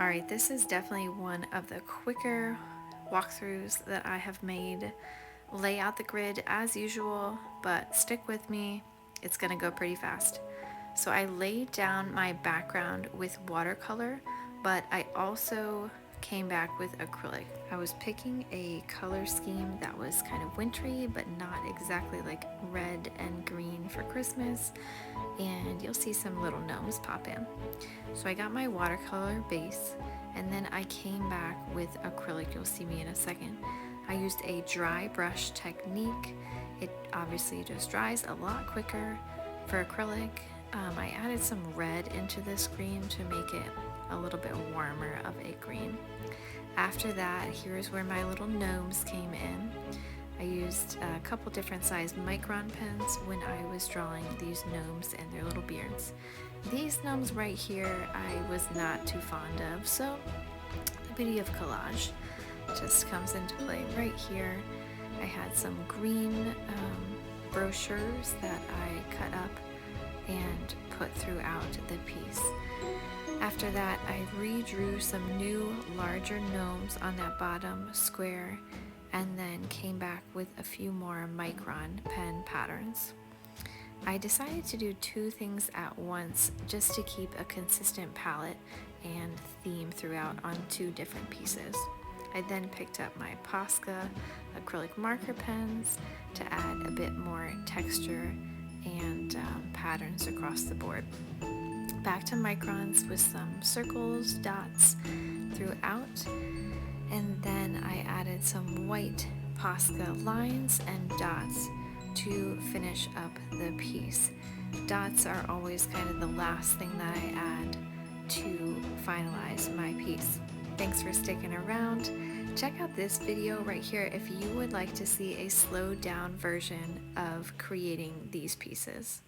Alright, this is definitely one of the quicker walkthroughs that I have made. Lay out the grid as usual, but stick with me, it's gonna go pretty fast. So I laid down my background with watercolor, but I also came back with acrylic. I was picking a color scheme that was kind of wintry, but not exactly like red and green for Christmas, and you'll see some little gnomes pop in. So I got my watercolor base, and then I came back with acrylic. You'll see me in a second. I used a dry brush technique. It obviously just dries a lot quicker. For acrylic, I added some red into this green to make it a little bit warmer of a green. After that, here's where my little gnomes came in. I used a couple different size micron pens when I was drawing these gnomes and their little beards. These gnomes right here I was not too fond of, so the beauty of collage just comes into play right here. I had some green brochures that I cut up and put throughout the piece. After that, I redrew some new larger gnomes on that bottom square and then came back with a few more micron pen patterns. I decided to do two things at once just to keep a consistent palette and theme throughout on two different pieces. I then picked up my Posca acrylic marker pens to add a bit more texture and patterns across the board. Back to microns with some circles, dots throughout, and then I added some white Posca lines and dots to finish up the piece. Dots are always kind of the last thing that I add to finalize my piece. Thanks for sticking around. Check out this video right here if you would like to see a slowed down version of creating these pieces.